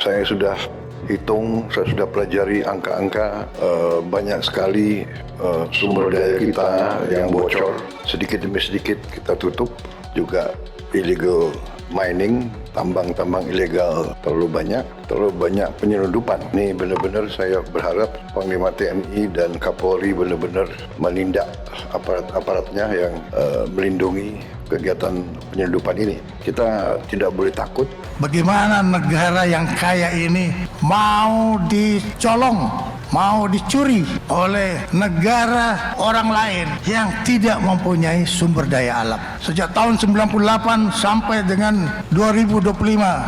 Saya sudah hitung, saya sudah pelajari angka-angka, banyak sekali sumber daya kita yang bocor. Sedikit demi sedikit kita tutup, juga illegal mining, tambang-tambang ilegal terlalu banyak penyelundupan. Ini benar-benar saya berharap Panglima TNI dan Kapolri benar-benar menindak aparat-aparatnya yang melindungi kegiatan penyelundupan ini. Kita tidak boleh takut. Bagaimana negara yang kaya ini mau dicolong, mau dicuri oleh negara orang lain yang tidak mempunyai sumber daya alam. Sejak tahun 98 sampai dengan 2025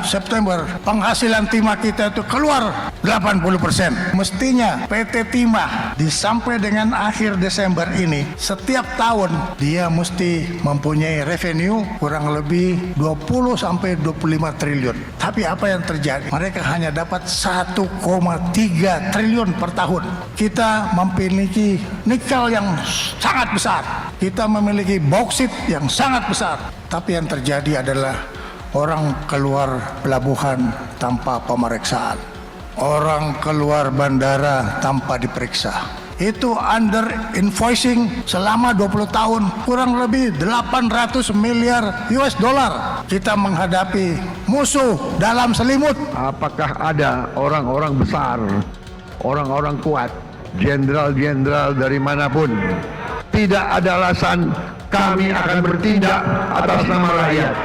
September, penghasilan timah kita itu keluar 80%. Mestinya PT Timah sampai dengan akhir Desember ini, setiap tahun dia mesti mempunyai revenue kurang lebih 20 sampai 25 triliun. Tapi apa yang terjadi? Mereka hanya dapat 1,3 triliun per tahun. Kita memiliki nikel yang sangat besar. Kita memiliki bauksit yang sangat besar. Tapi yang terjadi adalah orang keluar pelabuhan tanpa pemeriksaan. Orang keluar bandara tanpa diperiksa. Itu under invoicing selama 20 tahun, kurang lebih 800 miliar US dollar. Kita menghadapi musuh dalam selimut. Apakah ada orang-orang besar, orang-orang kuat, jenderal-jenderal dari manapun? Tidak ada alasan kami akan bertindak atas nama rakyat.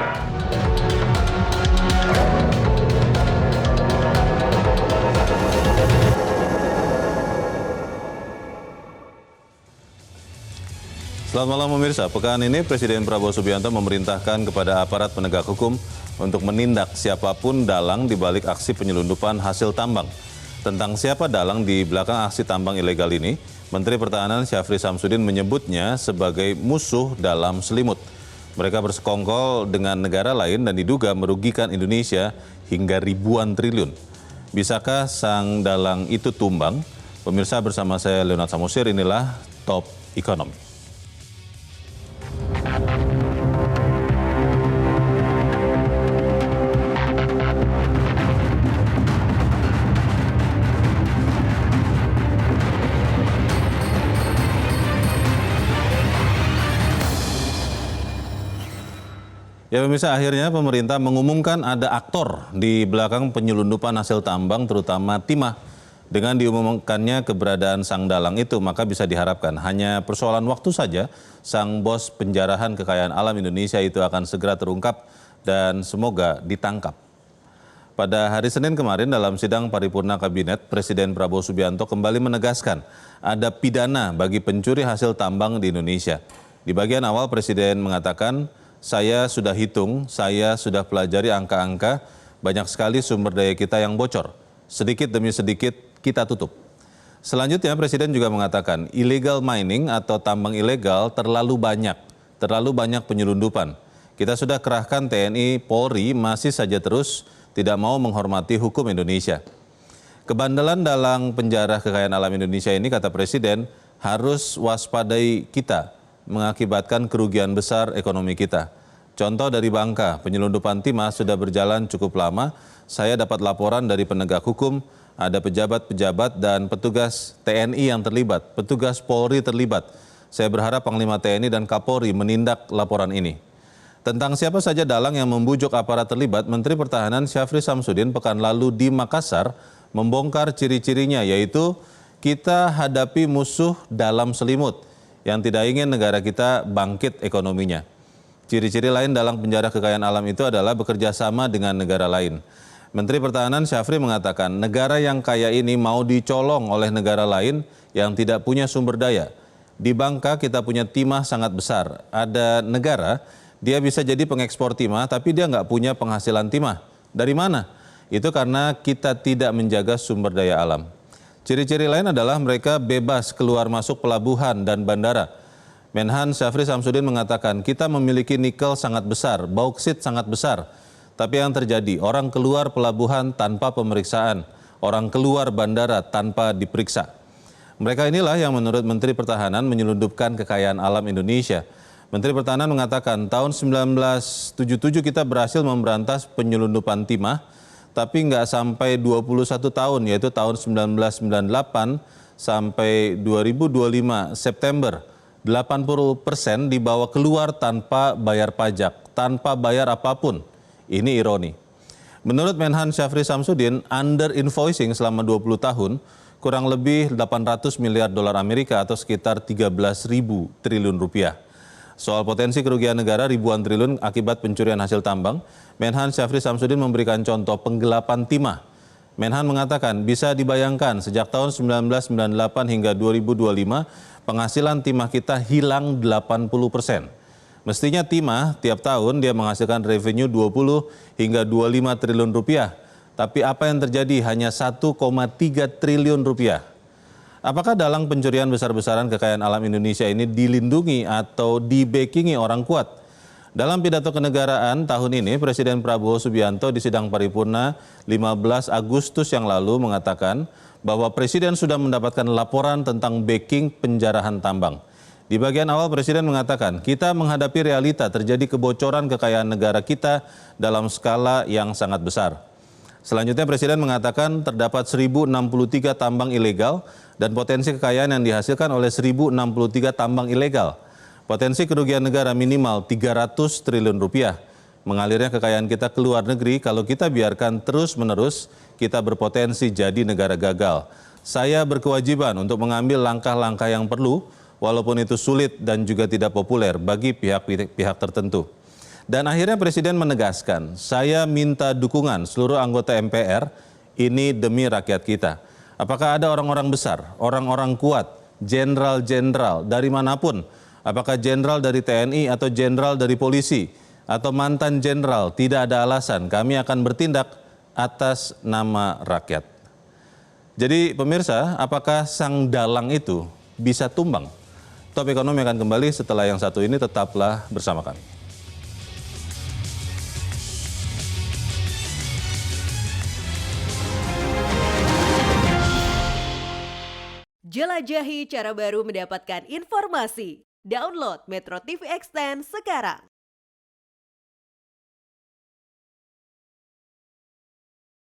Selamat malam pemirsa, pekan ini Presiden Prabowo Subianto memerintahkan kepada aparat penegak hukum untuk menindak siapapun dalang di balik aksi penyelundupan hasil tambang. Tentang siapa dalang di belakang aksi tambang ilegal ini, Menteri Pertahanan Syafri Samsudin menyebutnya sebagai musuh dalam selimut. Mereka bersekongkol dengan negara lain dan diduga merugikan Indonesia hingga ribuan triliun. Bisakah sang dalang itu tumbang? Pemirsa, bersama saya Leonard Samosir, inilah Top Ekonomi. Ya pemirsa, akhirnya pemerintah mengumumkan ada aktor di belakang penyelundupan hasil tambang terutama timah. Dengan diumumkannya keberadaan sang dalang itu, maka bisa diharapkan hanya persoalan waktu saja sang bos penjarahan kekayaan alam Indonesia itu akan segera terungkap dan semoga ditangkap. Pada hari Senin kemarin dalam sidang paripurna kabinet, Presiden Prabowo Subianto kembali menegaskan ada pidana bagi pencuri hasil tambang di Indonesia. Di bagian awal Presiden mengatakan, saya sudah hitung, saya sudah pelajari angka-angka, banyak sekali sumber daya kita yang bocor. Sedikit demi sedikit kita tutup. Selanjutnya Presiden juga mengatakan illegal mining atau tambang ilegal terlalu banyak penyelundupan. Kita sudah kerahkan TNI, Polri masih saja terus tidak mau menghormati hukum Indonesia. Kebandelan dalang penjara kekayaan alam Indonesia ini, kata Presiden, harus waspadai kita, mengakibatkan kerugian besar ekonomi kita. Contoh dari Bangka, penyelundupan timah sudah berjalan cukup lama. Saya dapat laporan dari penegak hukum, ada pejabat-pejabat dan petugas TNI yang terlibat, petugas Polri terlibat. Saya berharap Panglima TNI dan Kapolri menindak laporan ini. Tentang siapa saja dalang yang membujuk aparat terlibat, Menteri Pertahanan Syafri Samsudin pekan lalu di Makassar membongkar ciri-cirinya, yaitu kita hadapi musuh dalam selimut yang tidak ingin negara kita bangkit ekonominya. Ciri-ciri lain dalang penjara kekayaan alam itu adalah bekerja sama dengan negara lain. Menteri Pertahanan Syafri mengatakan negara yang kaya ini mau dicolong oleh negara lain yang tidak punya sumber daya. Di Bangka kita punya timah sangat besar. Ada negara, dia bisa jadi pengekspor timah tapi dia nggak punya penghasilan timah. Dari mana? Itu karena kita tidak menjaga sumber daya alam. Ciri-ciri lain adalah mereka bebas keluar masuk pelabuhan dan bandara. Menhan Syafri Samsudin mengatakan kita memiliki nikel sangat besar, bauksit sangat besar. Tapi yang terjadi, orang keluar pelabuhan tanpa pemeriksaan, orang keluar bandara tanpa diperiksa. Mereka inilah yang menurut Menteri Pertahanan menyelundupkan kekayaan alam Indonesia. Menteri Pertahanan mengatakan tahun 1977 kita berhasil memberantas penyelundupan timah, tapi nggak sampai 21 tahun, yaitu tahun 1998 sampai 2025 September. 80% dibawa keluar tanpa bayar pajak, tanpa bayar apapun. Ini ironi. Menurut Menhan Syafri Samsudin, under invoicing selama 20 tahun kurang lebih 800 miliar dolar Amerika atau sekitar 13.000 triliun rupiah. Soal potensi kerugian negara ribuan triliun akibat pencurian hasil tambang, Menhan Syafri Samsudin memberikan contoh penggelapan timah. Menhan mengatakan bisa dibayangkan sejak tahun 1998 hingga 2025 penghasilan timah kita hilang 80%. Mestinya timah tiap tahun dia menghasilkan revenue 20 hingga 25 triliun rupiah. Tapi apa yang terjadi hanya 1,3 triliun rupiah. Apakah dalang pencurian besar-besaran kekayaan alam Indonesia ini dilindungi atau di-backingi orang kuat? Dalam pidato kenegaraan tahun ini, Presiden Prabowo Subianto di sidang paripurna 15 Agustus yang lalu mengatakan bahwa Presiden sudah mendapatkan laporan tentang backing penjarahan tambang. Di bagian awal Presiden mengatakan, kita menghadapi realita terjadi kebocoran kekayaan negara kita dalam skala yang sangat besar. Selanjutnya Presiden mengatakan terdapat 1.063 tambang ilegal dan potensi kekayaan yang dihasilkan oleh 1.063 tambang ilegal. Potensi kerugian negara minimal 300 triliun rupiah. Mengalirnya kekayaan kita ke luar negeri kalau kita biarkan terus-menerus, kita berpotensi jadi negara gagal. Saya berkewajiban untuk mengambil langkah-langkah yang perlu, walaupun itu sulit dan juga tidak populer bagi pihak-pihak tertentu. Dan akhirnya Presiden menegaskan, saya minta dukungan seluruh anggota MPR, ini demi rakyat kita. Apakah ada orang-orang besar, orang-orang kuat, jenderal-jenderal dari manapun, apakah jenderal dari TNI atau jenderal dari polisi, atau mantan jenderal, tidak ada alasan kami akan bertindak atas nama rakyat. Jadi pemirsa, apakah sang dalang itu bisa tumbang? Top Ekonomi akan kembali setelah yang satu ini, tetaplah bersama kami. Jelajahi cara baru mendapatkan informasi. Download Metro TV Extend sekarang.